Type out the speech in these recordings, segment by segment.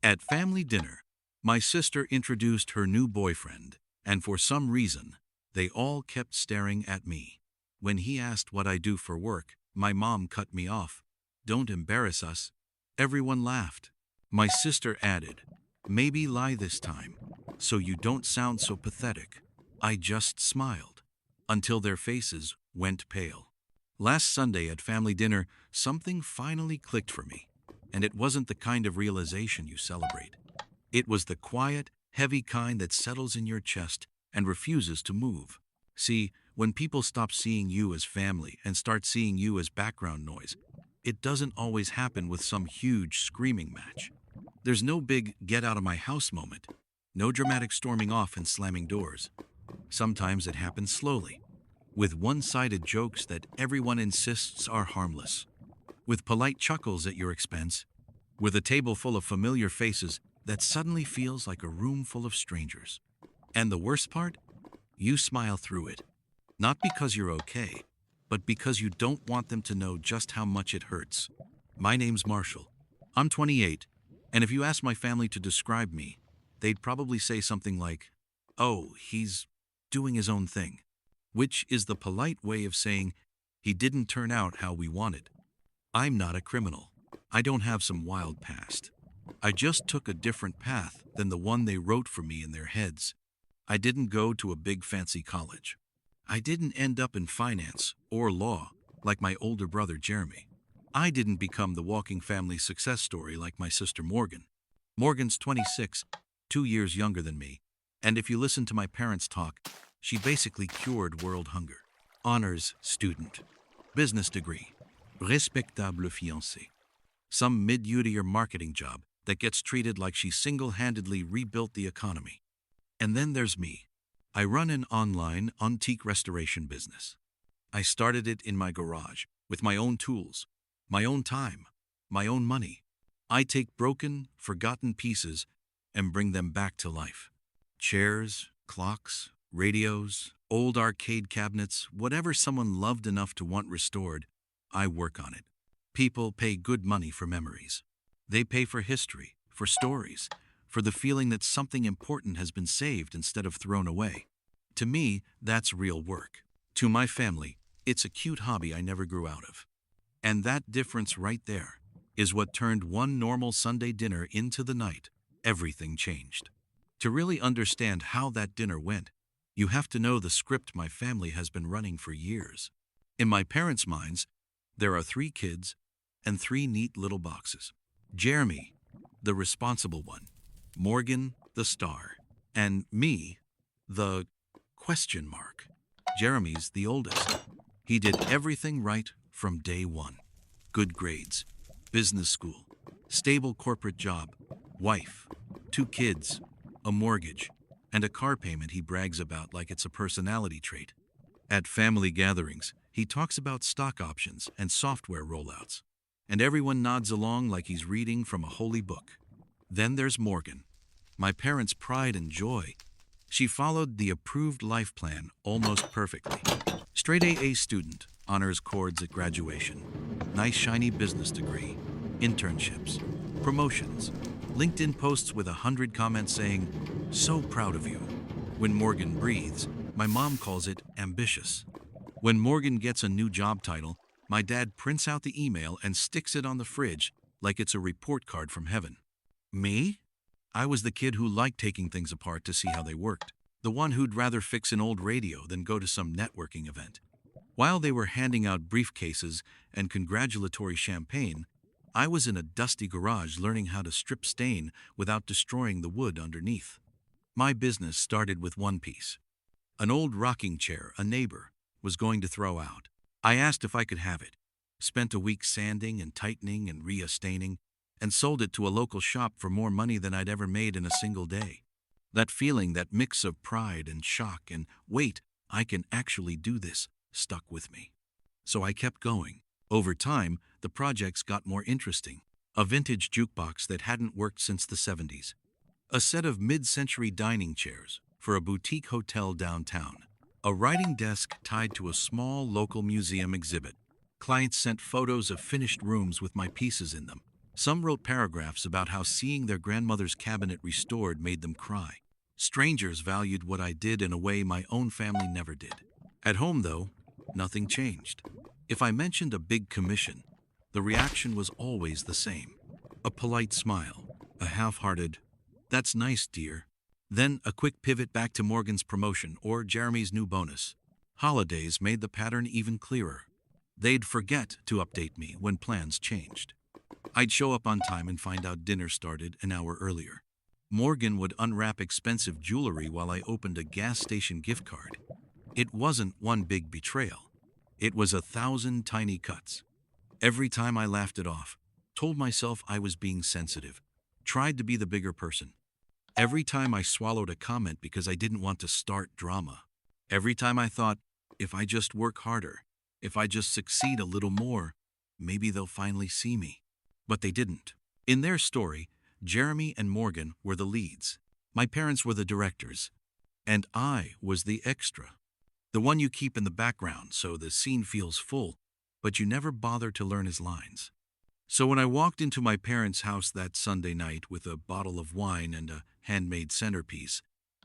At family dinner, my sister introduced her new boyfriend, and for some reason, they all kept staring at me. When he asked what I do for work, my mom cut me off. "Don't embarrass us." Everyone laughed. My sister added, "Maybe lie this time, so you don't sound so pathetic." I just smiled, until their faces went pale. Last Sunday at family dinner, something finally clicked for me, and it wasn't the kind of realization you celebrate. It was the quiet, heavy kind that settles in your chest and refuses to move. See, when people stop seeing you as family and start seeing you as background noise, it doesn't always happen with some huge screaming match. There's no big get out of my house moment, no dramatic storming off and slamming doors. Sometimes it happens slowly, with one-sided jokes that everyone insists are harmless, with polite chuckles at your expense, with a table full of familiar faces that suddenly feels like a room full of strangers. And the worst part? You smile through it. Not because you're okay, but because you don't want them to know just how much it hurts. My name's Marshall. I'm 28, and if you ask my family to describe me, they'd probably say something like, "Oh, he's doing his own thing," which is the polite way of saying he didn't turn out how we wanted. I'm not a criminal. I don't have some wild past. I just took a different path than the one they wrote for me in their heads. I didn't go to a big fancy college. I didn't end up in finance or law like my older brother Jeremy. I didn't become the walking family success story like my sister Morgan. Morgan's 26, 2 years younger than me, and if you listen to my parents talk, she basically cured world hunger. Honors student, business degree, respectable fiancé, some mid-year marketing job that gets treated like she single-handedly rebuilt the economy. And then there's me. I run an online antique restoration business. I started it in my garage with my own tools, my own time, my own money. I take broken, forgotten pieces and bring them back to life. Chairs, clocks, radios, old arcade cabinets, whatever someone loved enough to want restored, I work on it. People pay good money for memories. They pay for history, for stories, for the feeling that something important has been saved instead of thrown away. To me, that's real work. To my family, it's a cute hobby I never grew out of. And that difference right there is what turned one normal Sunday dinner into the night everything changed. To really understand how that dinner went, you have to know the script my family has been running for years. In my parents' minds, there are 3 kids and 3 neat little boxes. Jeremy, the responsible one. Morgan, the star. And me, the question mark. Jeremy's the oldest. He did everything right from day one. Good grades, business school, stable corporate job, wife, 2 kids, a mortgage, and a car payment he brags about like it's a personality trait. At family gatherings, he talks about stock options and software rollouts, and everyone nods along like he's reading from a holy book. Then there's Morgan, my parents' pride and joy. She followed the approved life plan almost perfectly. Straight AA student, honors chords at graduation, nice shiny business degree, internships, promotions, LinkedIn posts with 100 comments saying, "So proud of you." When Morgan breathes, my mom calls it ambitious. When Morgan gets a new job title, my dad prints out the email and sticks it on the fridge like it's a report card from heaven. Me? I was the kid who liked taking things apart to see how they worked, the one who'd rather fix an old radio than go to some networking event. While they were handing out briefcases and congratulatory champagne, I was in a dusty garage learning how to strip stain without destroying the wood underneath. My business started with one piece. An old rocking chair a neighbor was going to throw out. I asked if I could have it, spent a week sanding and tightening and re-staining, and sold it to a local shop for more money than I'd ever made in a single day. That feeling, that mix of pride and shock and, wait, I can actually do this, stuck with me. So I kept going. Over time, the projects got more interesting. A vintage jukebox that hadn't worked since the 70s. A set of mid-century dining chairs for a boutique hotel downtown. A writing desk tied to a small local museum exhibit. Clients sent photos of finished rooms with my pieces in them. Some wrote paragraphs about how seeing their grandmother's cabinet restored made them cry. Strangers valued what I did in a way my own family never did. At home, though, nothing changed. If I mentioned a big commission, the reaction was always the same. A polite smile, a half-hearted, "That's nice, dear." Then a quick pivot back to Morgan's promotion or Jeremy's new bonus. Holidays made the pattern even clearer. They'd forget to update me when plans changed. I'd show up on time and find out dinner started an hour earlier. Morgan would unwrap expensive jewelry while I opened a gas station gift card. It wasn't one big betrayal. It was 1,000 tiny cuts. Every time I laughed it off, told myself I was being sensitive, tried to be the bigger person. Every time I swallowed a comment because I didn't want to start drama. Every time I thought, if I just work harder, if I just succeed a little more, maybe they'll finally see me. But they didn't. In their story, Jeremy and Morgan were the leads. My parents were the directors. And I was the extra. The one you keep in the background so the scene feels full, but you never bother to learn his lines. So when I walked into my parents' house that Sunday night with a bottle of wine and a handmade centerpiece,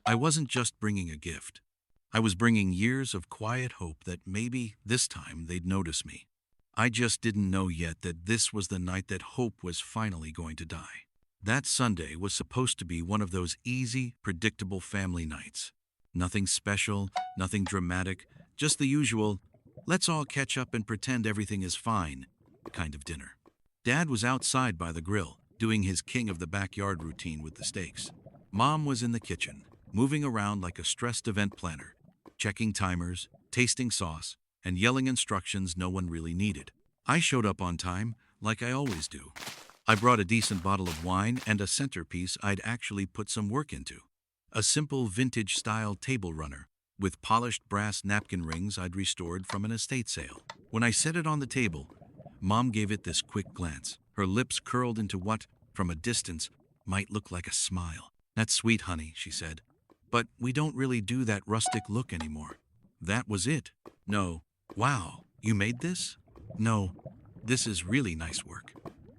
I wasn't just bringing a gift. I was bringing years of quiet hope that maybe this time they'd notice me. I just didn't know yet that this was the night that hope was finally going to die. That Sunday was supposed to be one of those easy, predictable family nights. Nothing special, nothing dramatic, just the usual, let's all catch up and pretend everything is fine kind of dinner. Dad was outside by the grill, doing his king of the backyard routine with the steaks. Mom was in the kitchen, moving around like a stressed event planner, checking timers, tasting sauce, and yelling instructions no one really needed. I showed up on time, like I always do. I brought a decent bottle of wine and a centerpiece I'd actually put some work into. A simple vintage-style table runner, with polished brass napkin rings I'd restored from an estate sale. When I set it on the table, Mom gave it this quick glance. Her lips curled into what, from a distance, might look like a smile. "That's sweet, honey," she said. "But we don't really do that rustic look anymore." That was it. No. "Wow, you made this?" No. "This is really nice work."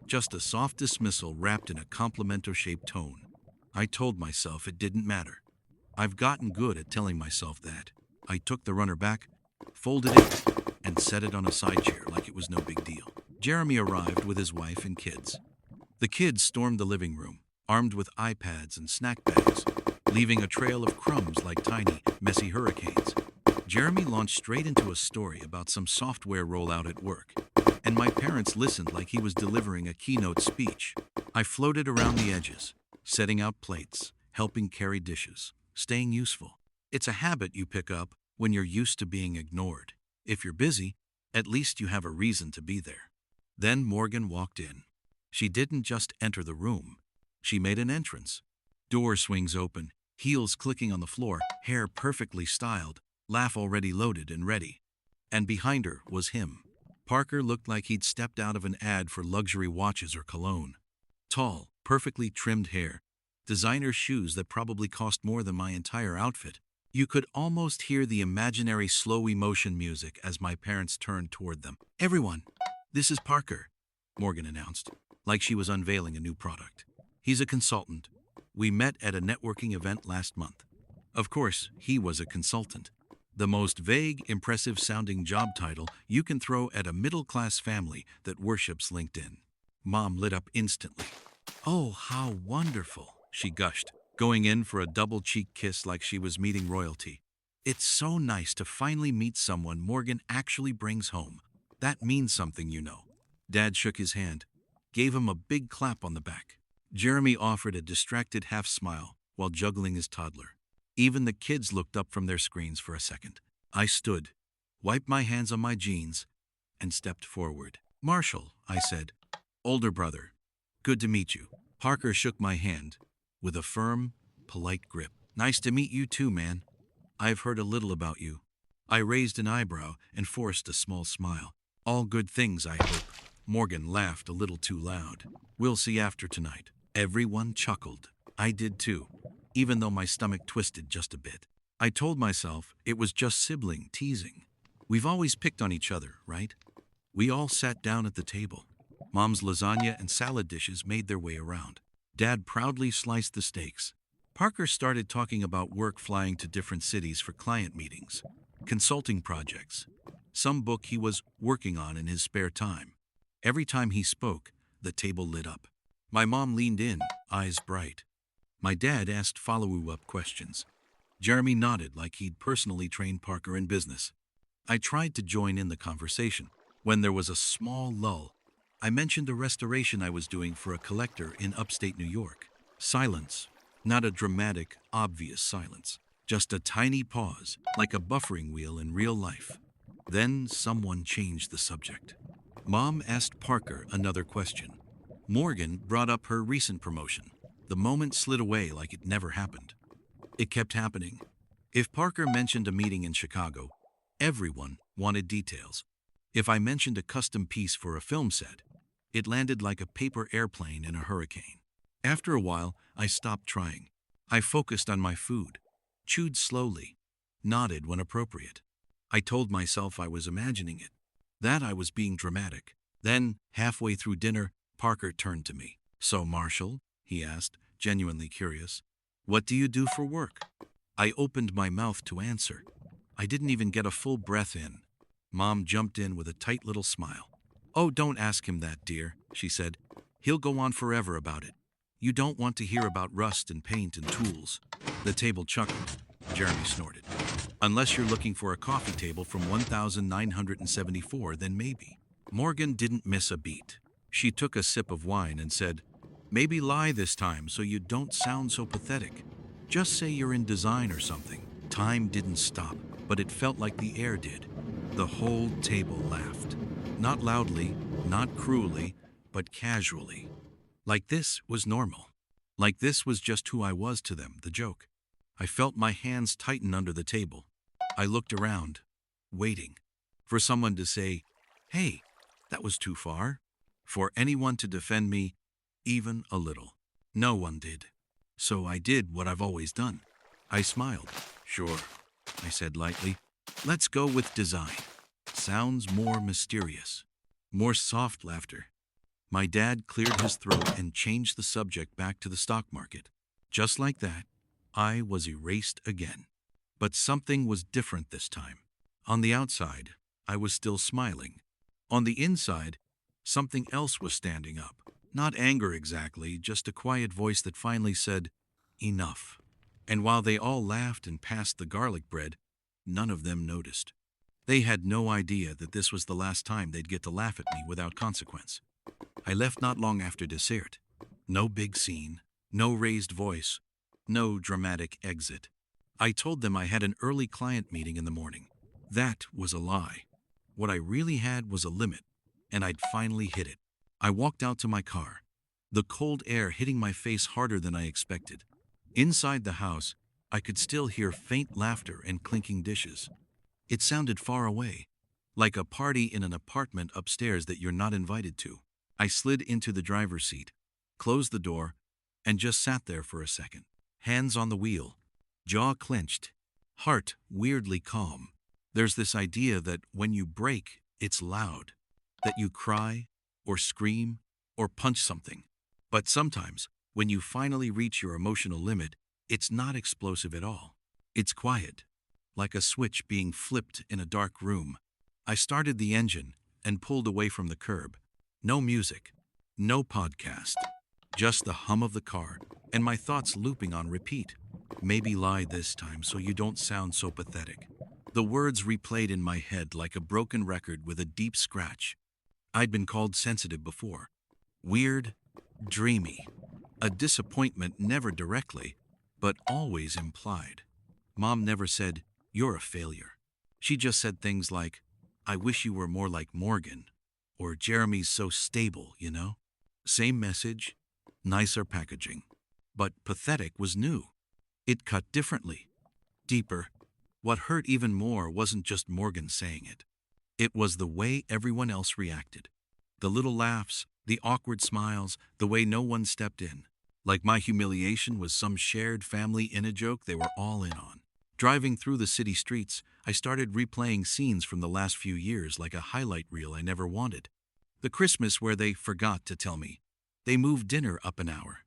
Just a soft dismissal wrapped in a complimentary-shaped tone. I told myself it didn't matter. I've gotten good at telling myself that. I took the runner back, folded it, and set it on a side chair like it was no big deal. Jeremy arrived with his wife and kids. The kids stormed the living room, armed with iPads and snack bags, leaving a trail of crumbs like tiny, messy hurricanes. Jeremy launched straight into a story about some software rollout at work, and my parents listened like he was delivering a keynote speech. I floated around the edges, setting out plates, helping carry dishes, staying useful. It's a habit you pick up when you're used to being ignored. If you're busy, at least you have a reason to be there. Then Morgan walked in. She didn't just enter the room. She made an entrance. Door swings open, heels clicking on the floor, hair perfectly styled, laugh already loaded and ready. And behind her was him. Parker looked like he'd stepped out of an ad for luxury watches or cologne. Tall, perfectly trimmed hair, designer shoes that probably cost more than my entire outfit. You could almost hear the imaginary slow emotion music as my parents turned toward them. "Everyone, this is Parker," Morgan announced, like she was unveiling a new product. "He's a consultant. We met at a networking event last month." Of course, he was a consultant. The most vague, impressive-sounding job title you can throw at a middle-class family that worships LinkedIn. Mom lit up instantly. "Oh, how wonderful," she gushed, going in for a double-cheek kiss like she was meeting royalty. "It's so nice to finally meet someone Morgan actually brings home. That means something, you know." Dad shook his hand, gave him a big clap on the back. Jeremy offered a distracted half-smile while juggling his toddler. Even the kids looked up from their screens for a second. I stood, wiped my hands on my jeans, and stepped forward. "Marshall," I said. "Older brother. Good to meet you." Parker shook my hand with a firm, polite grip. "Nice to meet you too, man. I've heard a little about you." I raised an eyebrow and forced a small smile. "All good things, I hope." Morgan laughed a little too loud. "We'll see after tonight." Everyone chuckled. I did too, even though my stomach twisted just a bit. I told myself it was just sibling teasing. We've always picked on each other, right? We all sat down at the table. Mom's lasagna and salad dishes made their way around. Dad proudly sliced the steaks. Parker started talking about work, flying to different cities for client meetings, consulting projects, some book he was working on in his spare time. Every time he spoke, the table lit up. My mom leaned in, eyes bright. My dad asked follow-up questions. Jeremy nodded like he'd personally trained Parker in business. I tried to join in the conversation. When there was a small lull, I mentioned a restoration I was doing for a collector in upstate New York. Silence. Not a dramatic, obvious silence. Just a tiny pause, like a buffering wheel in real life. Then someone changed the subject. Mom asked Parker another question. Morgan brought up her recent promotion. The moment slid away like it never happened. It kept happening. If Parker mentioned a meeting in Chicago, everyone wanted details. If I mentioned a custom piece for a film set, it landed like a paper airplane in a hurricane. After a while, I stopped trying. I focused on my food, chewed slowly, nodded when appropriate. I told myself I was imagining it, that I was being dramatic. Then, halfway through dinner, Parker turned to me. So, Marshall, he asked, genuinely curious, what do you do for work? I opened my mouth to answer. I didn't even get a full breath in. Mom jumped in with a tight little smile. Oh, don't ask him that, dear, she said. He'll go on forever about it. You don't want to hear about rust and paint and tools. The table chuckled. Jeremy snorted. Unless you're looking for a coffee table from 1974, then maybe. Morgan didn't miss a beat. She took a sip of wine and said, maybe lie this time so you don't sound so pathetic. Just say you're in design or something. Time didn't stop, but it felt like the air did. The whole table laughed. Not loudly, not cruelly, but casually. Like this was normal. Like this was just who I was to them, the joke. I felt my hands tighten under the table. I looked around, waiting for someone to say, hey, that was too far. For anyone to defend me, even a little. No one did. So I did what I've always done. I smiled. Sure, I said lightly. Let's go with design. Sounds more mysterious. More soft laughter. My dad cleared his throat and changed the subject back to the stock market. Just like that, I was erased again. But something was different this time. On the outside, I was still smiling. On the inside, something else was standing up. Not anger exactly, just a quiet voice that finally said, enough. And while they all laughed and passed the garlic bread, none of them noticed. They had no idea that this was the last time they'd get to laugh at me without consequence. I left not long after dessert. No big scene, no raised voice, no dramatic exit. I told them I had an early client meeting in the morning. That was a lie. What I really had was a limit, and I'd finally hit it. I walked out to my car, the cold air hitting my face harder than I expected. Inside the house, I could still hear faint laughter and clinking dishes. It sounded far away, like a party in an apartment upstairs that you're not invited to. I slid into the driver's seat, closed the door, and just sat there for a second. Hands on the wheel, jaw clenched, heart weirdly calm. There's this idea that when you brake, it's loud, that you cry, or scream, or punch something. But sometimes, when you finally reach your emotional limit, it's not explosive at all. It's quiet, like a switch being flipped in a dark room. I started the engine and pulled away from the curb. No music, no podcast, just the hum of the car and my thoughts looping on repeat. Maybe lie this time so you don't sound so pathetic. The words replayed in my head like a broken record with a deep scratch. I'd been called sensitive before. Weird, dreamy. A disappointment never directly, but always implied. Mom never said, you're a failure. She just said things like, I wish you were more like Morgan, or Jeremy's so stable, you know? Same message, nicer packaging. But pathetic was new. It cut differently, deeper. What hurt even more wasn't just Morgan saying it. It was the way everyone else reacted. The little laughs, the awkward smiles, the way no one stepped in. Like my humiliation was some shared family in a joke they were all in on. Driving through the city streets, I started replaying scenes from the last few years like a highlight reel I never wanted. The Christmas where they forgot to tell me. They moved dinner up an hour.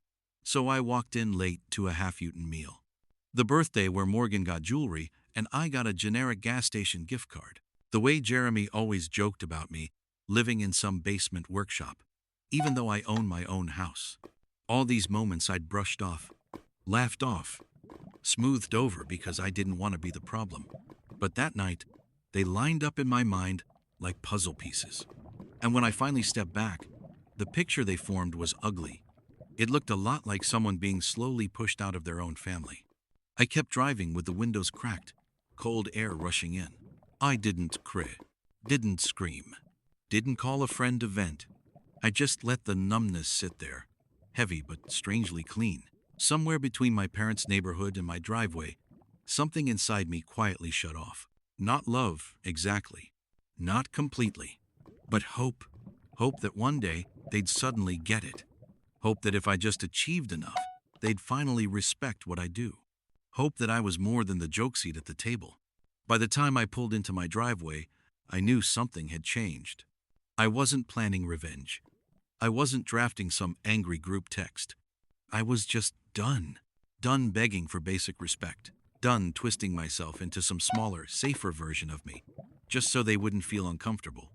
So I walked in late to a half-eaten meal. The birthday where Morgan got jewelry and I got a generic gas station gift card. The way Jeremy always joked about me living in some basement workshop, even though I own my own house. All these moments I'd brushed off, laughed off, smoothed over because I didn't want to be the problem. But that night, they lined up in my mind like puzzle pieces. And when I finally stepped back, the picture they formed was ugly. It looked a lot like someone being slowly pushed out of their own family. I kept driving with the windows cracked, cold air rushing in. I didn't cry, didn't scream, didn't call a friend to vent. I just let the numbness sit there, heavy but strangely clean. Somewhere between my parents' neighborhood and my driveway, something inside me quietly shut off. Not love, exactly. Not completely. But hope. Hope that one day they'd suddenly get it. Hope that if I just achieved enough, they'd finally respect what I do. Hope that I was more than the joke seat at the table. By the time I pulled into my driveway, I knew something had changed. I wasn't planning revenge. I wasn't drafting some angry group text. I was just done. Done begging for basic respect. Done twisting myself into some smaller, safer version of me, just so they wouldn't feel uncomfortable.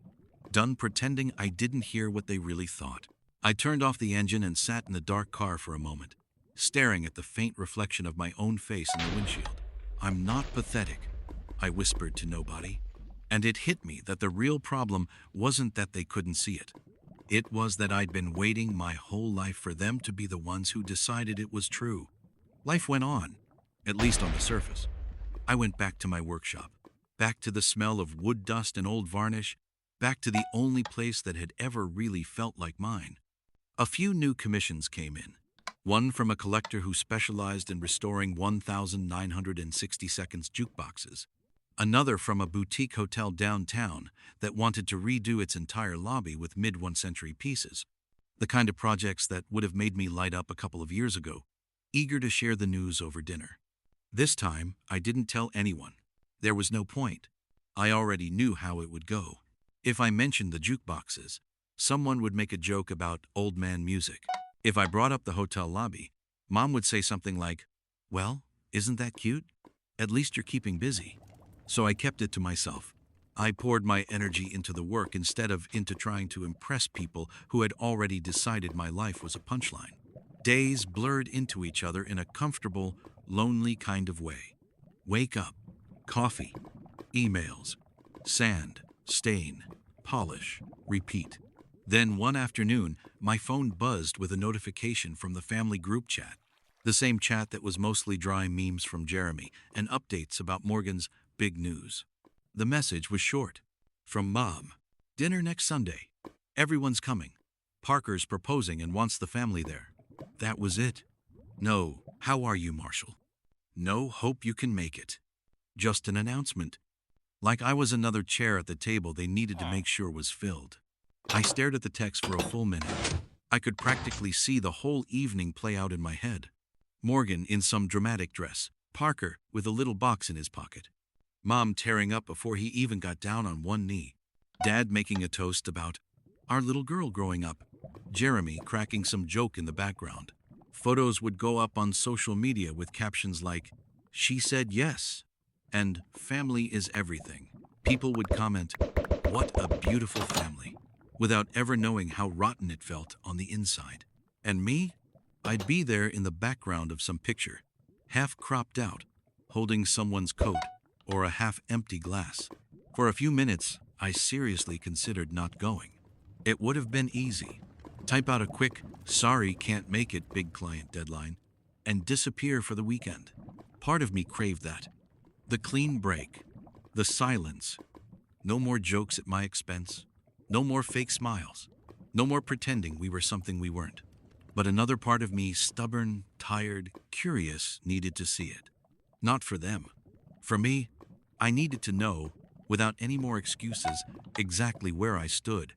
Done pretending I didn't hear what they really thought. I turned off the engine and sat in the dark car for a moment, staring at the faint reflection of my own face in the windshield. I'm not pathetic, I whispered to nobody. And it hit me that the real problem wasn't that they couldn't see it. It was that I'd been waiting my whole life for them to be the ones who decided it was true. Life went on, at least on the surface. I went back to my workshop, back to the smell of wood dust and old varnish, back to the only place that had ever really felt like mine. A few new commissions came in. One from a collector who specialized in restoring 1,960 seconds jukeboxes. Another from a boutique hotel downtown that wanted to redo its entire lobby with mid-1st-century pieces. The kind of projects that would have made me light up a couple of years ago, eager to share the news over dinner. This time, I didn't tell anyone. There was no point. I already knew how it would go. If I mentioned the jukeboxes, someone would make a joke about old man music. If I brought up the hotel lobby, Mom would say something like, "Well, isn't that cute? At least you're keeping busy." So I kept it to myself. I poured my energy into the work instead of into trying to impress people who had already decided my life was a punchline. Days blurred into each other in a comfortable, lonely kind of way. Wake up, coffee, emails, sand, stain, polish, repeat. Then one afternoon, my phone buzzed with a notification from the family group chat. The same chat that was mostly dry memes from Jeremy and updates about Morgan's big news. The message was short. From Mom. Dinner next Sunday. Everyone's coming. Parker's proposing and wants the family there. That was it. No, how are you, Marshall? No, hope you can make it. Just an announcement. Like I was another chair at the table they needed to make sure was filled. I stared at the text for a full minute. I could practically see the whole evening play out in my head. Morgan in some dramatic dress. Parker with a little box in his pocket. Mom tearing up before he even got down on one knee. Dad making a toast about our little girl growing up. Jeremy cracking some joke in the background. Photos would go up on social media with captions like, "She said yes," and "Family is everything." People would comment, "What a beautiful family," without ever knowing how rotten it felt on the inside. And me? I'd be there in the background of some picture, half cropped out, holding someone's coat or a half-empty glass. For a few minutes, I seriously considered not going. It would have been easy. Type out a quick, "Sorry, can't make it, big client deadline," and disappear for the weekend. Part of me craved that. The clean break. The silence. No more jokes at my expense. No more fake smiles. No more pretending we were something we weren't. But another part of me, stubborn, tired, curious, needed to see it. Not for them. For me, I needed to know, without any more excuses, exactly where I stood.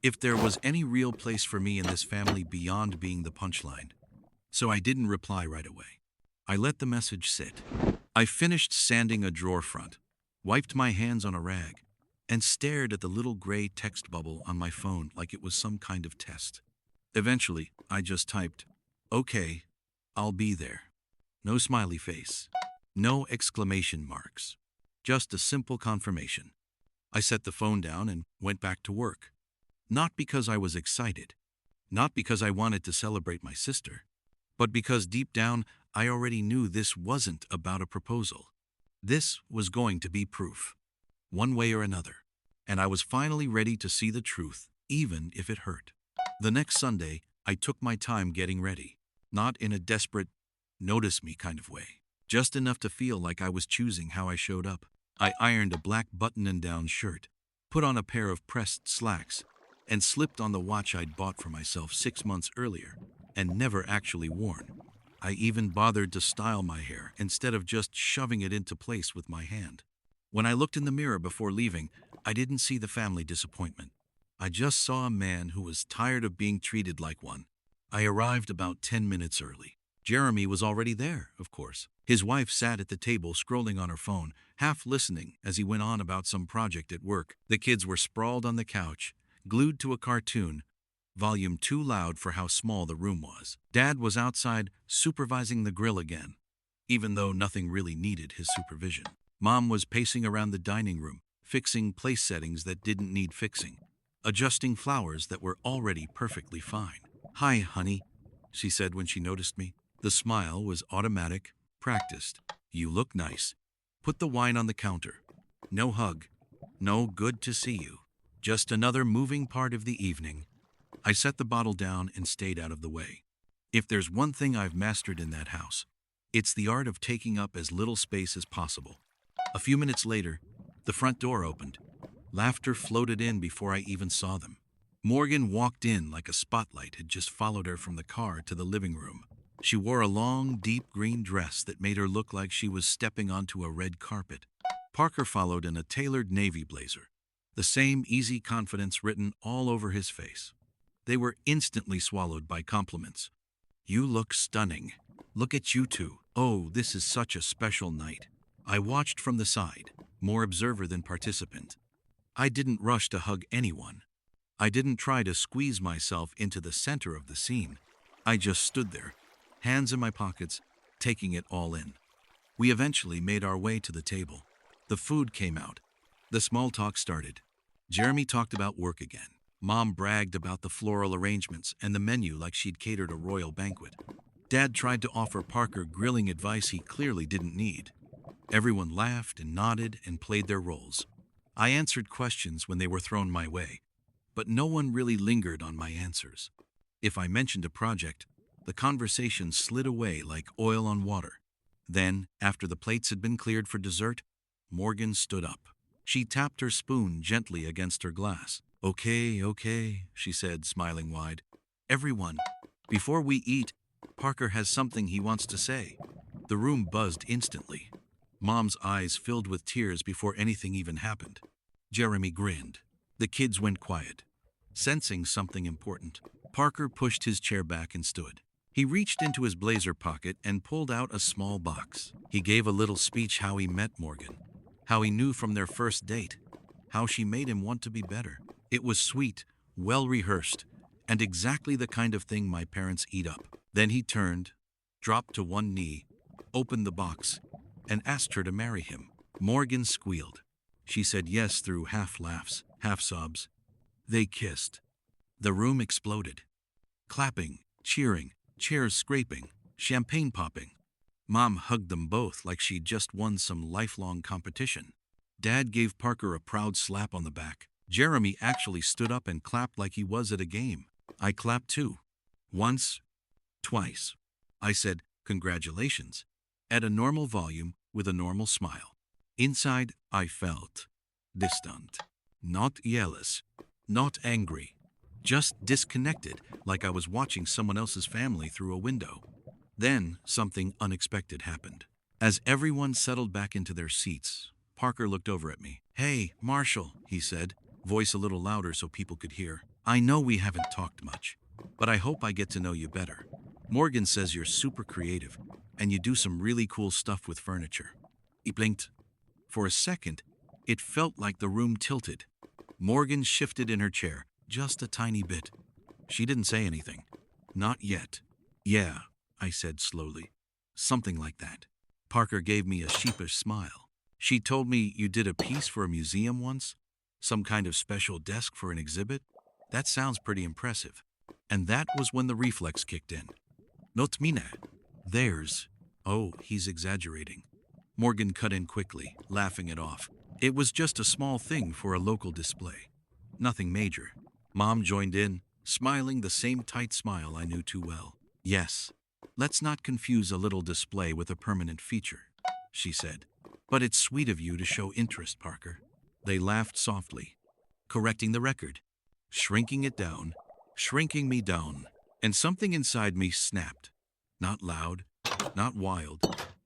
If there was any real place for me in this family beyond being the punchline. So I didn't reply right away. I let the message sit. I finished sanding a drawer front, wiped my hands on a rag, and stared at the little gray text bubble on my phone like it was some kind of test. Eventually, I just typed, "Okay, I'll be there." No smiley face. No exclamation marks. Just a simple confirmation. I set the phone down and went back to work. Not because I was excited. Not because I wanted to celebrate my sister. But because deep down, I already knew this wasn't about a proposal. This was going to be proof. One way or another. And I was finally ready to see the truth, even if it hurt. The next Sunday, I took my time getting ready. Not in a desperate, notice me kind of way. Just enough to feel like I was choosing how I showed up. I ironed a black button-and-down shirt, put on a pair of pressed slacks, and slipped on the watch I'd bought for myself 6 months earlier and never actually worn. I even bothered to style my hair instead of just shoving it into place with my hand. When I looked in the mirror before leaving, I didn't see the family disappointment. I just saw a man who was tired of being treated like one. I arrived about 10 minutes early. Jeremy was already there, of course. His wife sat at the table scrolling on her phone, half listening as he went on about some project at work. The kids were sprawled on the couch, glued to a cartoon, volume too loud for how small the room was. Dad was outside supervising the grill again, even though nothing really needed his supervision. Mom was pacing around the dining room, fixing place settings that didn't need fixing, adjusting flowers that were already perfectly fine. "Hi, honey," she said when she noticed me. The smile was automatic, practiced. "You look nice." Put the wine on the counter. No hug. No good to see you. Just another moving part of the evening. I set the bottle down and stayed out of the way. If there's one thing I've mastered in that house, it's the art of taking up as little space as possible. A few minutes later, the front door opened. Laughter floated in before I even saw them. Morgan walked in like a spotlight had just followed her from the car to the living room. She wore a long, deep green dress that made her look like she was stepping onto a red carpet. Parker followed in a tailored navy blazer, the same easy confidence written all over his face. They were instantly swallowed by compliments. "You look stunning. Look at you two. Oh, this is such a special night." I watched from the side, more observer than participant. I didn't rush to hug anyone. I didn't try to squeeze myself into the center of the scene. I just stood there, hands in my pockets, taking it all in. We eventually made our way to the table. The food came out. The small talk started. Jeremy talked about work again. Mom bragged about the floral arrangements and the menu like she'd catered a royal banquet. Dad tried to offer Parker grilling advice he clearly didn't need. Everyone laughed and nodded and played their roles. I answered questions when they were thrown my way, but no one really lingered on my answers. If I mentioned a project, the conversation slid away like oil on water. Then, after the plates had been cleared for dessert, Morgan stood up. She tapped her spoon gently against her glass. Okay, she said, smiling wide. "Everyone, before we eat, Parker has something he wants to say." The room buzzed instantly. Mom's eyes filled with tears before anything even happened. Jeremy grinned. The kids went quiet, sensing something important. Parker pushed his chair back and stood. He reached into his blazer pocket and pulled out a small box. He gave a little speech how he met Morgan, how he knew from their first date, how she made him want to be better. It was sweet, well-rehearsed, and exactly the kind of thing my parents eat up. Then he turned, dropped to one knee, opened the box, and asked her to marry him. Morgan squealed. She said yes through half laughs, half sobs. They kissed. The room exploded. Clapping, cheering, chairs scraping, champagne popping. Mom hugged them both like she'd just won some lifelong competition. Dad gave Parker a proud slap on the back. Jeremy actually stood up and clapped like he was at a game. I clapped too. Once, twice. I said, "Congratulations," at a normal volume with a normal smile. Inside, I felt distant. Not jealous, not angry. Just disconnected, like I was watching someone else's family through a window. Then, something unexpected happened. As everyone settled back into their seats, Parker looked over at me. "Hey, Marshall," he said, voice a little louder so people could hear. "I know we haven't talked much, but I hope I get to know you better. Morgan says you're super creative, and you do some really cool stuff with furniture." He blinked. For a second, It felt like the room tilted. Morgan shifted in her chair, just a tiny bit. She didn't say anything. Not yet. Yeah, I said slowly. Something like that. Parker gave me a sheepish smile. She told me you did a piece for a museum once? Some kind of special desk for an exhibit? That sounds pretty impressive. And that was when the reflex kicked in. Not mine. Theirs. Oh, he's exaggerating. Morgan cut in quickly, laughing it off. It was just a small thing for a local display. Nothing major. Mom joined in, smiling the same tight smile I knew too well. Yes, let's not confuse a little display with a permanent feature, she said. But it's sweet of you to show interest, Parker. They laughed softly, correcting the record, shrinking it down, shrinking me down, and something inside me snapped. Not loud, not wild,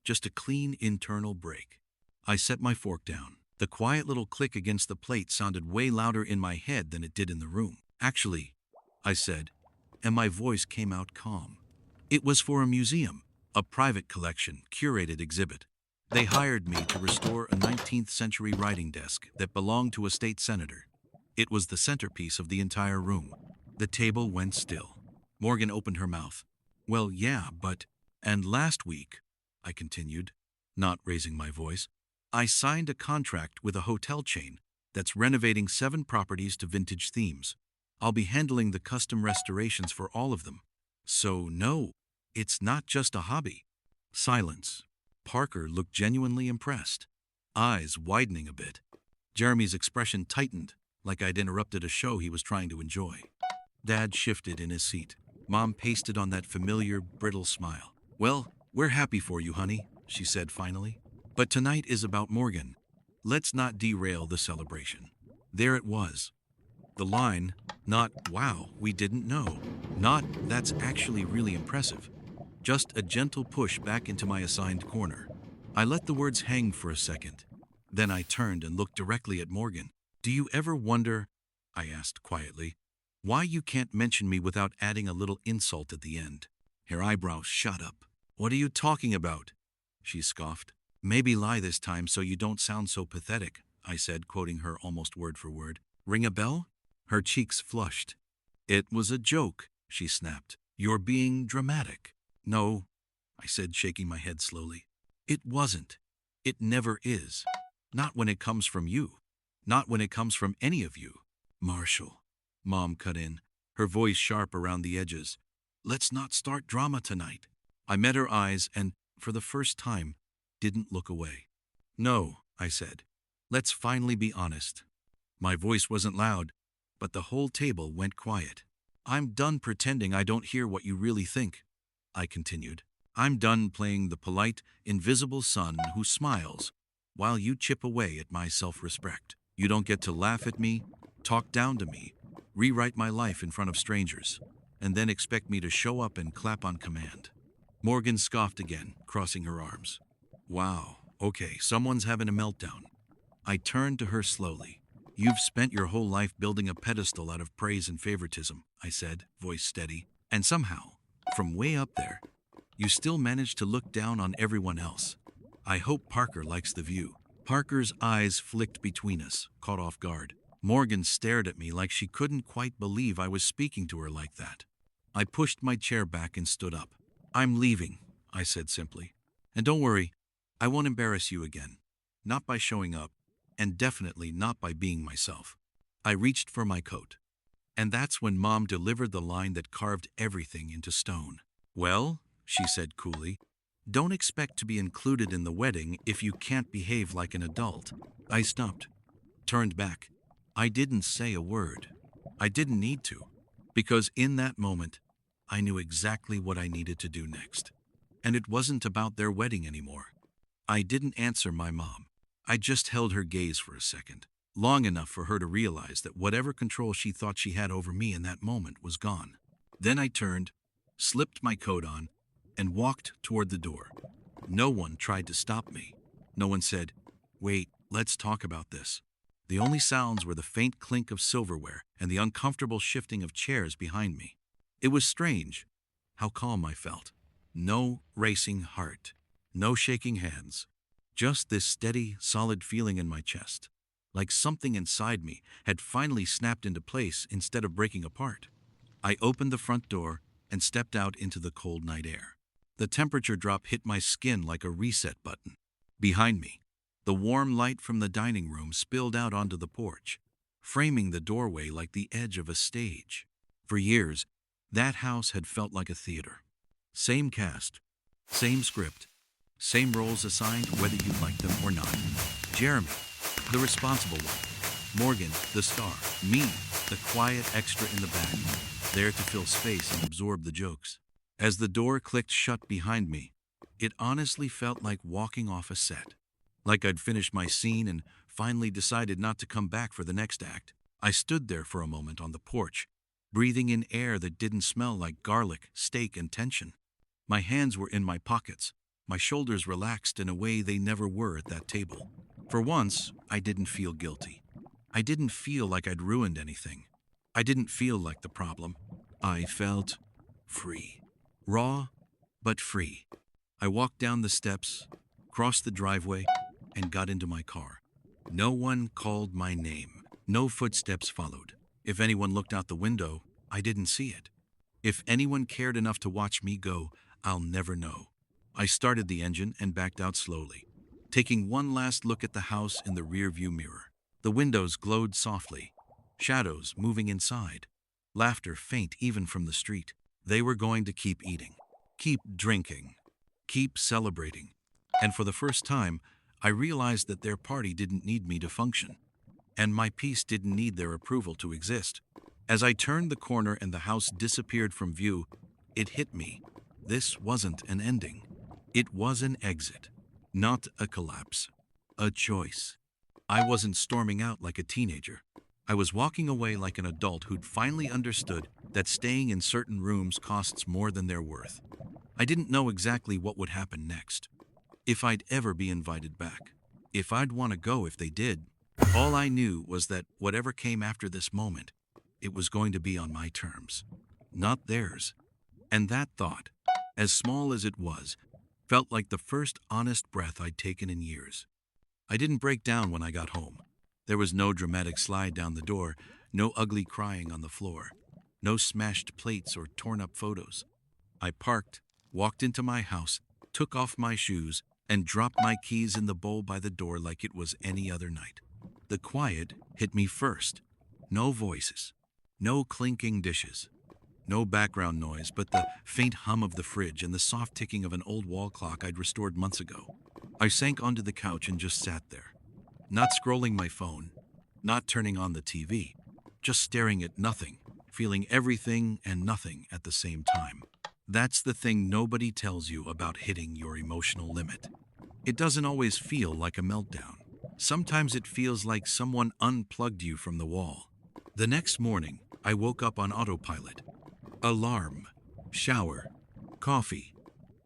just a clean internal break. I set my fork down. The quiet little click against the plate sounded way louder in my head than it did in the room. Actually, I said, and my voice came out calm. It was for a museum, a private collection, curated exhibit. They hired me to restore a 19th century writing desk that belonged to a state senator. It was the centerpiece of the entire room. The table went still. Morgan opened her mouth. Well, yeah, but... And last week, I continued, not raising my voice, I signed a contract with a hotel chain that's renovating 7 properties to vintage themes. I'll be handling the custom restorations for all of them. So no, it's not just a hobby. Silence. Parker looked genuinely impressed, eyes widening a bit. Jeremy's expression tightened, like I'd interrupted a show he was trying to enjoy. Dad shifted in his seat. Mom pasted on that familiar, brittle smile. Well, we're happy for you, honey, she said finally. But tonight is about Morgan. Let's not derail the celebration. There it was. The line, not, wow, we didn't know. Not, that's actually really impressive. Just a gentle push back into my assigned corner. I let the words hang for a second. Then I turned and looked directly at Morgan. Do you ever wonder, I asked quietly, why you can't mention me without adding a little insult at the end? Her eyebrows shot up. What are you talking about? She scoffed. Maybe lie this time so you don't sound so pathetic, I said, quoting her almost word for word. Ring a bell? Her cheeks flushed. It was a joke, she snapped. You're being dramatic. No, I said, shaking my head slowly. It wasn't. It never is. Not when it comes from you. Not when it comes from any of you. Marshall, Mom cut in, her voice sharp around the edges. Let's not start drama tonight. I met her eyes and, for the first time, didn't look away. No, I said. Let's finally be honest. My voice wasn't loud, but the whole table went quiet. I'm done pretending I don't hear what you really think, I continued. I'm done playing the polite, invisible son who smiles while you chip away at my self-respect. You don't get to laugh at me, talk down to me, rewrite my life in front of strangers, and then expect me to show up and clap on command. Morgan scoffed again, crossing her arms. Wow, okay, someone's having a meltdown. I turned to her slowly. You've spent your whole life building a pedestal out of praise and favoritism, I said, voice steady. And somehow, from way up there, you still manage to look down on everyone else. I hope Parker likes the view. Parker's eyes flicked between us, caught off guard. Morgan stared at me like she couldn't quite believe I was speaking to her like that. I pushed my chair back and stood up. I'm leaving, I said simply. And don't worry, I won't embarrass you again. Not by showing up, and definitely not by being myself. I reached for my coat. And that's when Mom delivered the line that carved everything into stone. Well, she said coolly, don't expect to be included in the wedding if you can't behave like an adult. I stopped, turned back. I didn't say a word. I didn't need to, because in that moment, I knew exactly what I needed to do next. And it wasn't about their wedding anymore. I didn't answer my mom. I just held her gaze for a second, long enough for her to realize that whatever control she thought she had over me in that moment was gone. Then I turned, slipped my coat on, and walked toward the door. No one tried to stop me. No one said, wait, let's talk about this. The only sounds were the faint clink of silverware and the uncomfortable shifting of chairs behind me. It was strange how calm I felt. No racing heart, no shaking hands, just this steady, solid feeling in my chest. like something inside me had finally snapped into place instead of breaking apart. I opened the front door and stepped out into the cold night air. The temperature drop hit my skin like a reset button. Behind me, the warm light from the dining room spilled out onto the porch, framing the doorway like the edge of a stage. For years, that house had felt like a theater. Same cast, same script, same roles assigned whether you liked them or not. Jeremy, the responsible one. Morgan, the star. Me, the quiet extra in the back, there to fill space and absorb the jokes. As the door clicked shut behind me, it honestly felt like walking off a set. Like I'd finished my scene and finally decided not to come back for the next act. I stood there for a moment on the porch, breathing in air that didn't smell like garlic, steak, and tension. My hands were in my pockets, my shoulders relaxed in a way they never were at that table. For once, I didn't feel guilty. I didn't feel like I'd ruined anything. I didn't feel like the problem. I felt free. Raw, but free. I walked down the steps, crossed the driveway, and got into my car. No one called my name. No footsteps followed. If anyone looked out the window, I didn't see it. If anyone cared enough to watch me go, I'll never know. I started the engine and backed out slowly, taking one last look at the house in the rearview mirror. The windows glowed softly, shadows moving inside, laughter faint even from the street. They were going to keep eating, keep drinking, keep celebrating. And for the first time, I realized that their party didn't need me to function, and my peace didn't need their approval to exist. As I turned the corner and the house disappeared from view, it hit me. This wasn't an ending. It was an exit, not a collapse, a choice. I wasn't storming out like a teenager. I was walking away like an adult who'd finally understood that staying in certain rooms costs more than they're worth. I didn't know exactly what would happen next, if I'd ever be invited back, if I'd want to go if they did. All I knew was that whatever came after this moment, it was going to be on my terms, not theirs. And that thought, as small as it was, felt like the first honest breath I'd taken in years. I didn't break down when I got home. There was no dramatic slide down the door, no ugly crying on the floor, no smashed plates or torn up photos. I parked, walked into my house, took off my shoes, and dropped my keys in the bowl by the door like it was any other night. The quiet hit me first. No voices, no clinking dishes, no background noise, but the faint hum of the fridge and the soft ticking of an old wall clock I'd restored months ago. I sank onto the couch and just sat there, not scrolling my phone, not turning on the TV, just staring at nothing, feeling everything and nothing at the same time. That's the thing nobody tells you about hitting your emotional limit. It doesn't always feel like a meltdown. Sometimes it feels like someone unplugged you from the wall. The next morning, I woke up on autopilot. Alarm, shower, coffee.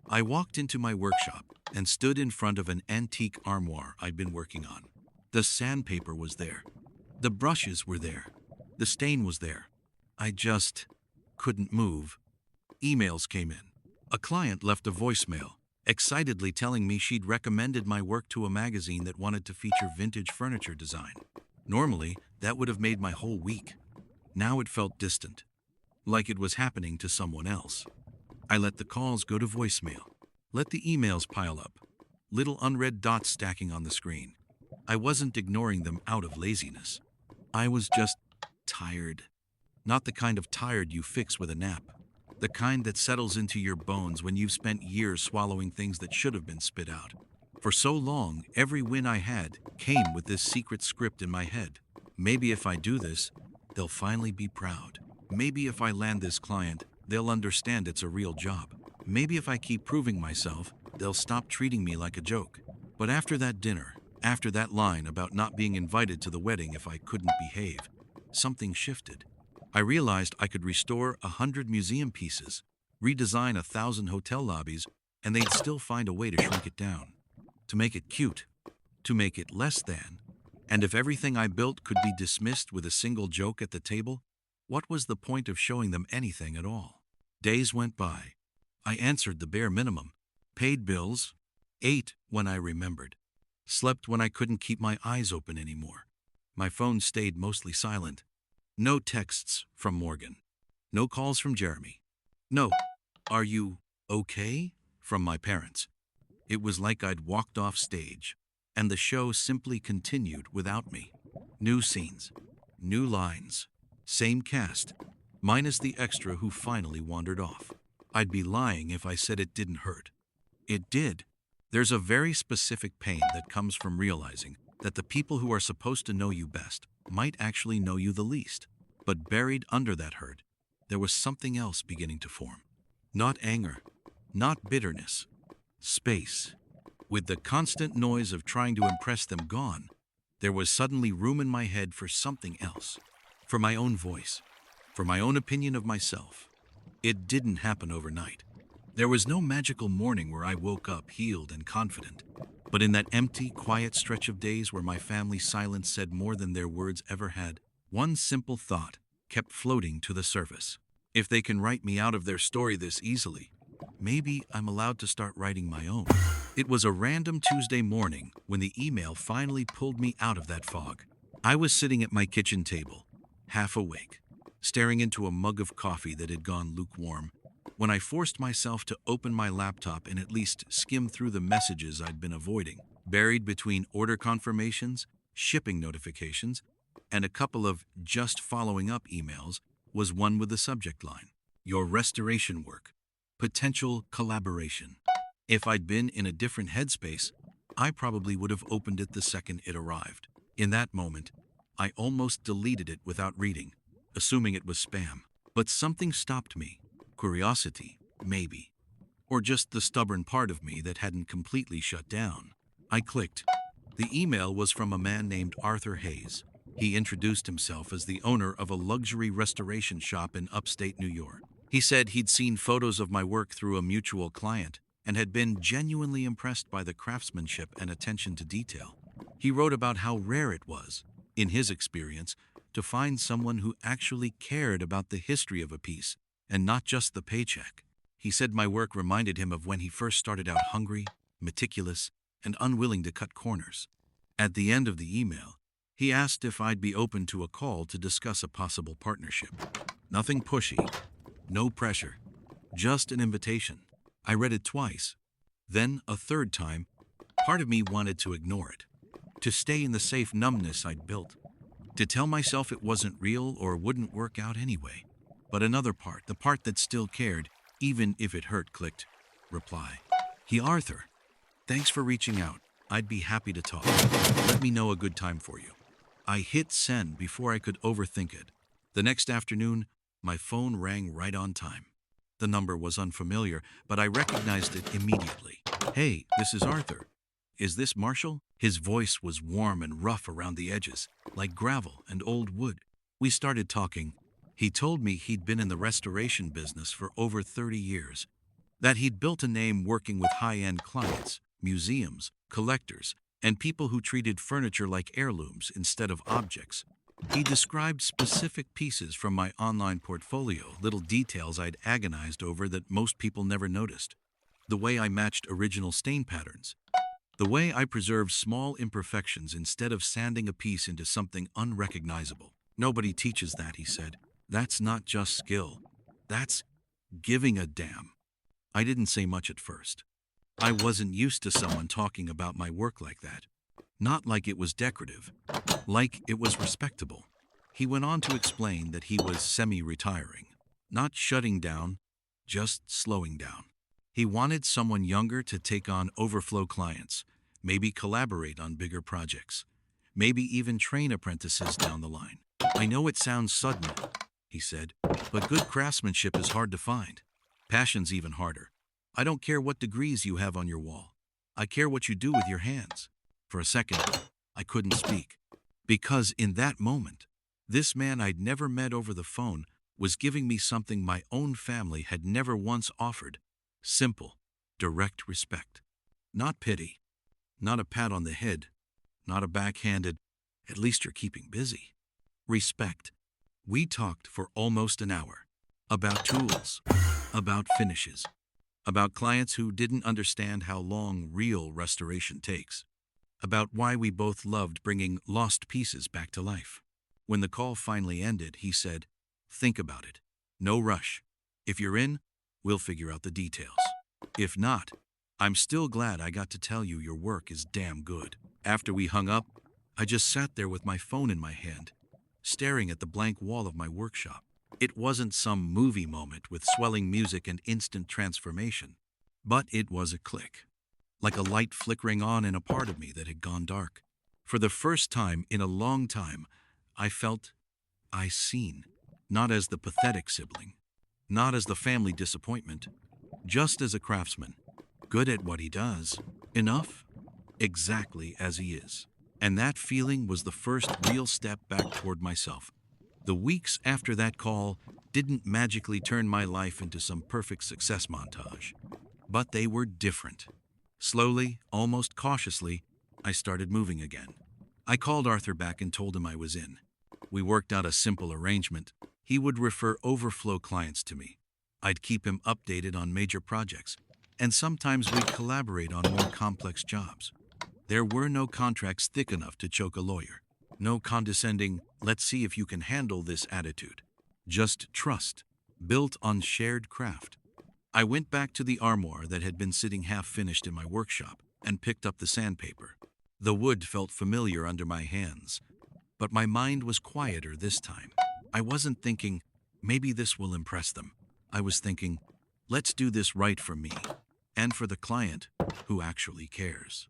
I walked into my workshop and stood in front of an antique armoire I'd been working on. The sandpaper was there. The brushes were there. The stain was there. I just couldn't move. Emails came in. A client left a voicemail, excitedly telling me she'd recommended my work to a magazine that wanted to feature vintage furniture design. Normally, that would have made my whole week. Now it felt distant, like it was happening to someone else. I let the calls go to voicemail, let the emails pile up, little unread dots stacking on the screen. I wasn't ignoring them out of laziness. I was just tired. Not the kind of tired you fix with a nap. The kind that settles into your bones when you've spent years swallowing things that should have been spit out. For so long, every win I had came with this secret script in my head. Maybe if I do this, they'll finally be proud. Maybe if I land this client, they'll understand it's a real job. Maybe if I keep proving myself, they'll stop treating me like a joke. But after that dinner, after that line about not being invited to the wedding if I couldn't behave, something shifted. I realized I could restore 100 museum pieces, redesign 1,000 hotel lobbies, and they'd still find a way to shrink it down, to make it cute, to make it less than. And if everything I built could be dismissed with a single joke at the table, what was the point of showing them anything at all? Days went by. I answered the bare minimum, paid bills, ate when I remembered, slept when I couldn't keep my eyes open anymore. My phone stayed mostly silent. No texts from Morgan. No calls from Jeremy. No, "Are you okay?" from my parents. It was like I'd walked off stage, and the show simply continued without me. New scenes, new lines, same cast, minus the extra who finally wandered off. I'd be lying if I said it didn't hurt. It did. There's a very specific pain that comes from realizing that the people who are supposed to know you best might actually know you the least. But buried under that hurt, there was something else beginning to form. Not anger, not bitterness, space. With the constant noise of trying to impress them gone, there was suddenly room in my head for something else. For my own voice, for my own opinion of myself. It didn't happen overnight. There was no magical morning where I woke up healed and confident. But in that empty, quiet stretch of days where my family's silence said more than their words ever had, one simple thought kept floating to the surface. If they can write me out of their story this easily, maybe I'm allowed to start writing my own. It was a random Tuesday morning when the email finally pulled me out of that fog. I was sitting at my kitchen table, half awake, staring into a mug of coffee that had gone lukewarm, when I forced myself to open my laptop and at least skim through the messages I'd been avoiding. Buried between order confirmations, shipping notifications, and a couple of just following up emails was one with the subject line, "Your restoration work. Potential collaboration." If I'd been in a different headspace, I probably would have opened it the second it arrived. In that moment, I almost deleted it without reading, assuming it was spam. But something stopped me. Curiosity, maybe. Or just the stubborn part of me that hadn't completely shut down. I clicked. The email was from a man named Arthur Hayes. He introduced himself as the owner of a luxury restoration shop in upstate New York. He said he'd seen photos of my work through a mutual client and had been genuinely impressed by the craftsmanship and attention to detail. He wrote about how rare it was, in his experience, to find someone who actually cared about the history of a piece and not just the paycheck. He said my work reminded him of when he first started out, hungry, meticulous, and unwilling to cut corners. At the end of the email, he asked if I'd be open to a call to discuss a possible partnership. Nothing pushy, no pressure, just an invitation. I read it twice. Then, a third time, part of me wanted to ignore it, to stay in the safe numbness I'd built, to tell myself it wasn't real or wouldn't work out anyway. But another part, the part that still cared, even if it hurt, clicked. Reply. "Hey Arthur, thanks for reaching out. I'd be happy to talk. Let me know a good time for you." I hit send before I could overthink it. The next afternoon, my phone rang right on time. The number was unfamiliar, but I recognized it immediately. "Hey, this is Arthur. Is this Marshall?" His voice was warm and rough around the edges, like gravel and old wood. We started talking. He told me he'd been in the restoration business for over 30 years, that he'd built a name working with high-end clients, museums, collectors, and people who treated furniture like heirlooms instead of objects. He described specific pieces from my online portfolio, little details I'd agonized over that most people never noticed. The way I matched original stain patterns. The way I preserved small imperfections instead of sanding a piece into something unrecognizable. "Nobody teaches that," he said. "That's not just skill. That's giving a damn." I didn't say much at first. I wasn't used to someone talking about my work like that. Not like it was decorative, like it was respectable. He went on to explain that he was semi-retiring, not shutting down, just slowing down. He wanted someone younger to take on overflow clients, maybe collaborate on bigger projects, maybe even train apprentices down the line. "I know it sounds sudden," he said, "but good craftsmanship is hard to find. Passion's even harder. I don't care what degrees you have on your wall. I care what you do with your hands." For a second, I couldn't speak. Because in that moment, this man I'd never met over the phone was giving me something my own family had never once offered. Simple, direct respect. Not pity. Not a pat on the head. Not a backhanded, "At least you're keeping busy." Respect. We talked for almost an hour. About tools. About finishes. About clients who didn't understand how long real restoration takes. about why we both loved bringing lost pieces back to life. When the call finally ended, he said, "Think about it. No rush. If you're in, we'll figure out the details. If not, I'm still glad I got to tell you your work is damn good." After we hung up, I just sat there with my phone in my hand, staring at the blank wall of my workshop. It wasn't some movie moment with swelling music and instant transformation, but it was a click, like a light flickering on in a part of me that had gone dark. For the first time in a long time, I felt I seen, not as the pathetic sibling, not as the family disappointment, just as a craftsman, good at what he does, enough, exactly as he is. And that feeling was the first real step back toward myself. The weeks after that call didn't magically turn my life into some perfect success montage, but they were different. Slowly, almost cautiously, I started moving again. I called Arthur back and told him I was in. We worked out a simple arrangement. He would refer overflow clients to me. I'd keep him updated on major projects, and sometimes we'd collaborate on more complex jobs. There were no contracts thick enough to choke a lawyer. No condescending, "let's see if you can handle this" attitude. Just trust, built on shared craft. I went back to the armoire that had been sitting half-finished in my workshop and picked up the sandpaper. The wood felt familiar under my hands, but my mind was quieter this time. I wasn't thinking, "maybe this will impress them." I was thinking, "let's do this right for me and for the client who actually cares."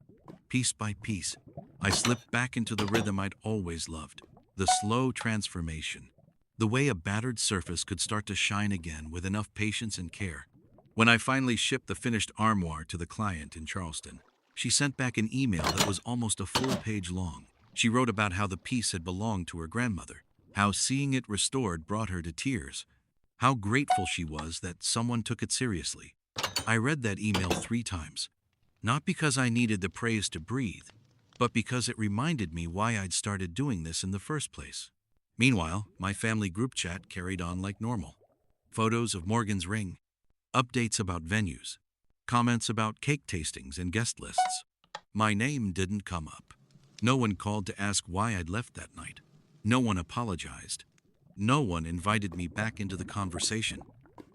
Piece by piece, I slipped back into the rhythm I'd always loved, the slow transformation, the way a battered surface could start to shine again with enough patience and care. When I finally shipped the finished armoire to the client in Charleston, she sent back an email that was almost a full page long. She wrote about how the piece had belonged to her grandmother, how seeing it restored brought her to tears, how grateful she was that someone took it seriously. I read that email 3 times, not because I needed the praise to breathe, but because it reminded me why I'd started doing this in the first place. Meanwhile, my family group chat carried on like normal. Photos of Morgan's ring, updates about venues, comments about cake tastings and guest lists. My name didn't come up. No one called to ask why I'd left that night. No one apologized. No one invited me back into the conversation.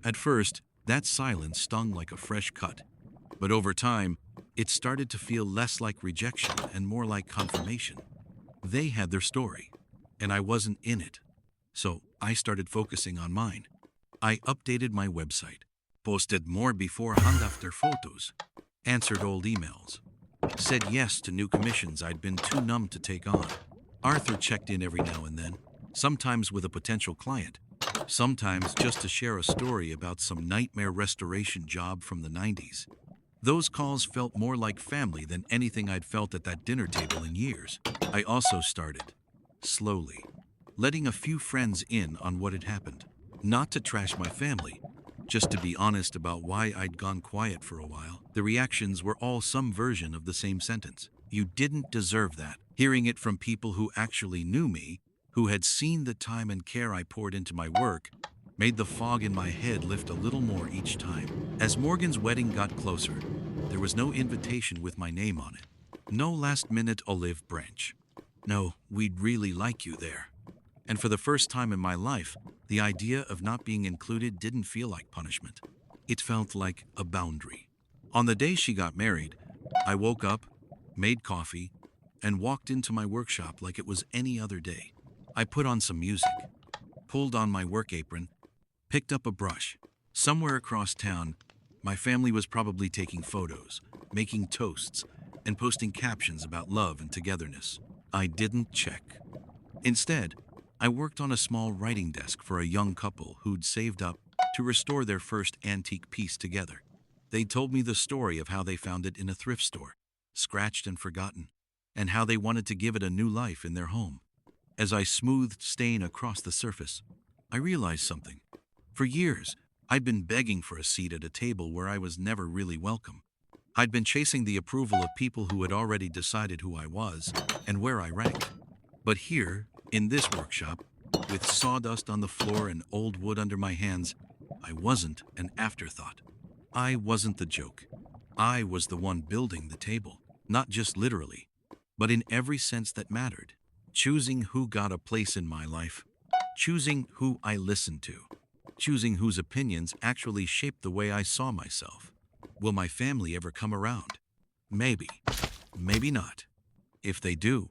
At first, that silence stung like a fresh cut. But over time, it started to feel less like rejection and more like confirmation. They had their story, and I wasn't in it. So I started focusing on mine. I updated my website, posted more before-hand after photos, answered old emails, said yes to new commissions I'd been too numb to take on. Arthur checked in every now and then, sometimes with a potential client, sometimes just to share a story about some nightmare restoration job from the 90s. Those calls felt more like family than anything I'd felt at that dinner table in years. I also started, slowly, letting a few friends in on what had happened. Not to trash my family, just to be honest about why I'd gone quiet for a while. The reactions were all some version of the same sentence. "You didn't deserve that." Hearing it from people who actually knew me, who had seen the time and care I poured into my work, made the fog in my head lift a little more each time. As Morgan's wedding got closer, there was no invitation with my name on it. No last-minute olive branch. No, "we'd really like you there." And for the first time in my life, the idea of not being included didn't feel like punishment. It felt like a boundary. On the day she got married, I woke up, made coffee, and walked into my workshop like it was any other day. I put on some music, pulled on my work apron, picked up a brush. Somewhere across town, my family was probably taking photos, making toasts, and posting captions about love and togetherness. I didn't check. Instead, I worked on a small writing desk for a young couple who'd saved up to restore their first antique piece together. They told me the story of how they found it in a thrift store, scratched and forgotten, and how they wanted to give it a new life in their home. As I smoothed stain across the surface, I realized something. For years, I'd been begging for a seat at a table where I was never really welcome. I'd been chasing the approval of people who had already decided who I was and where I ranked. But here, in this workshop, with sawdust on the floor and old wood under my hands, I wasn't an afterthought. I wasn't the joke. I was the one building the table, not just literally, but in every sense that mattered. Choosing who got a place in my life, choosing who I listened to, choosing whose opinions actually shaped the way I saw myself. Will my family ever come around? Maybe. Maybe not. If they do,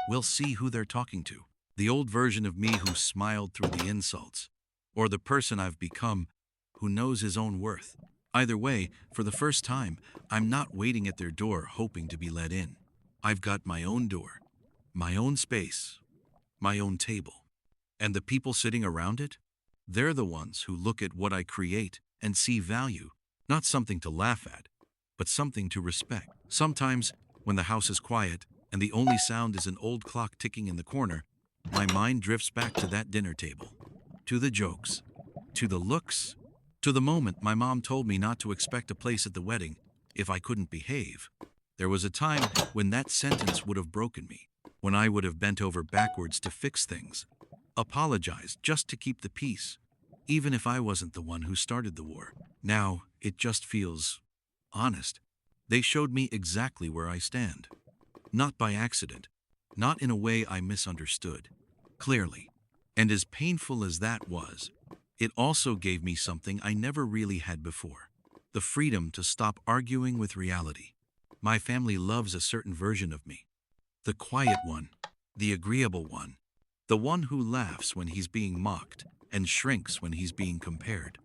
we'll see who they're talking to. The old version of me who smiled through the insults, or the person I've become who knows his own worth. Either way, for the first time, I'm not waiting at their door hoping to be let in. I've got my own door, my own space, my own table. And the people sitting around it? They're the ones who look at what I create and see value, not something to laugh at, but something to respect. Sometimes, when the house is quiet and the only sound is an old clock ticking in the corner, my mind drifts back to that dinner table, to the jokes, to the looks, to the moment my mom told me not to expect a place at the wedding if I couldn't behave. There was a time when that sentence would have broken me, when I would have bent over backwards to fix things, apologized just to keep the peace, even if I wasn't the one who started the war. Now, it just feels honest. They showed me exactly where I stand. Not by accident, not in a way I misunderstood, clearly. And as painful as that was, it also gave me something I never really had before: the freedom to stop arguing with reality. My family loves a certain version of me. The quiet one, the agreeable one, the one who laughs when he's being mocked and shrinks when he's being compared.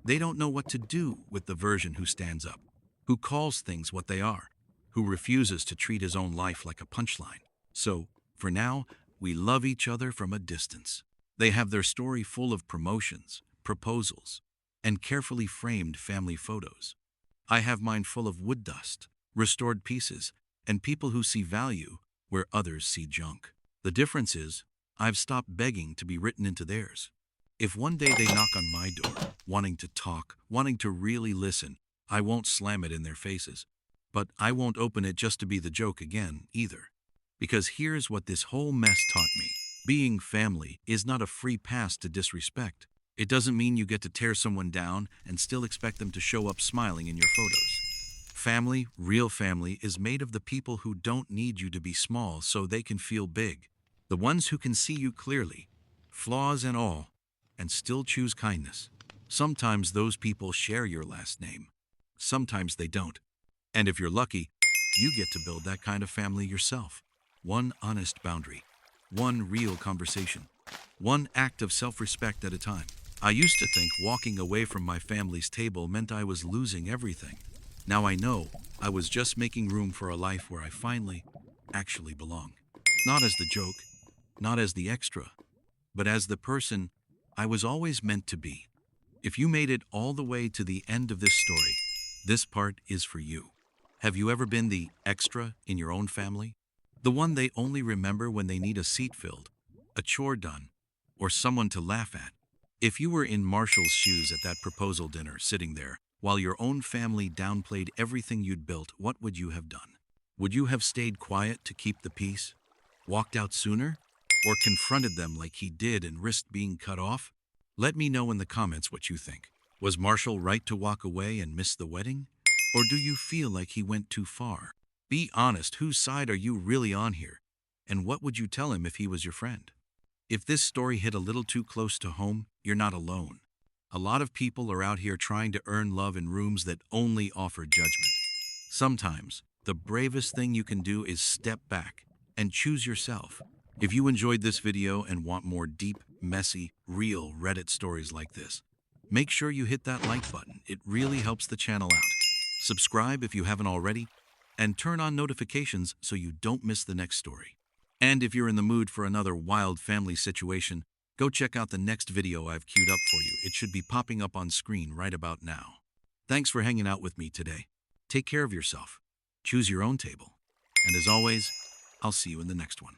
They don't know what to do with the version who stands up, who calls things what they are, who refuses to treat his own life like a punchline. So, for now, we love each other from a distance. They have their story full of promotions, proposals, and carefully framed family photos. I have mine full of wood dust, restored pieces, and people who see value where others see junk. The difference is, I've stopped begging to be written into theirs. If one day they knock on my door, wanting to talk, wanting to really listen, I won't slam it in their faces. But I won't open it just to be the joke again, either. Because here's what this whole mess taught me. Being family is not a free pass to disrespect. It doesn't mean you get to tear someone down and still expect them to show up smiling in your photos. Family, real family, is made of the people who don't need you to be small so they can feel big. The ones who can see you clearly, flaws and all, and still choose kindness. Sometimes those people share your last name. Sometimes they don't. And if you're lucky, you get to build that kind of family yourself. One honest boundary, one real conversation, one act of self-respect at a time. I used to think walking away from my family's table meant I was losing everything. Now I know I was just making room for a life where I finally actually belong. Not as the joke, not as the extra, but as the person I was always meant to be. If you made it all the way to the end of this story, this part is for you. Have you ever been the extra in your own family? The one they only remember when they need a seat filled, a chore done, or someone to laugh at? If you were in Marshall's shoes at that proposal dinner, sitting there, while your own family downplayed everything you'd built, what would you have done? Would you have stayed quiet to keep the peace? Walked out sooner? Or confronted them like he did and risked being cut off? Let me know in the comments what you think. Was Marshall right to walk away and miss the wedding? Or do you feel like he went too far? Be honest, whose side are you really on here? And what would you tell him if he was your friend? If this story hit a little too close to home, you're not alone. A lot of people are out here trying to earn love in rooms that only offer judgment. Sometimes, the bravest thing you can do is step back and choose yourself. If you enjoyed this video and want more deep, messy, real Reddit stories like this, make sure you hit that like button. It really helps the channel out. Subscribe if you haven't already, and turn on notifications so you don't miss the next story. And if you're in the mood for another wild family situation, go check out the next video I've queued up for you. It should be popping up on screen right about now. Thanks for hanging out with me today. Take care of yourself. Choose your own table. And as always, I'll see you in the next one.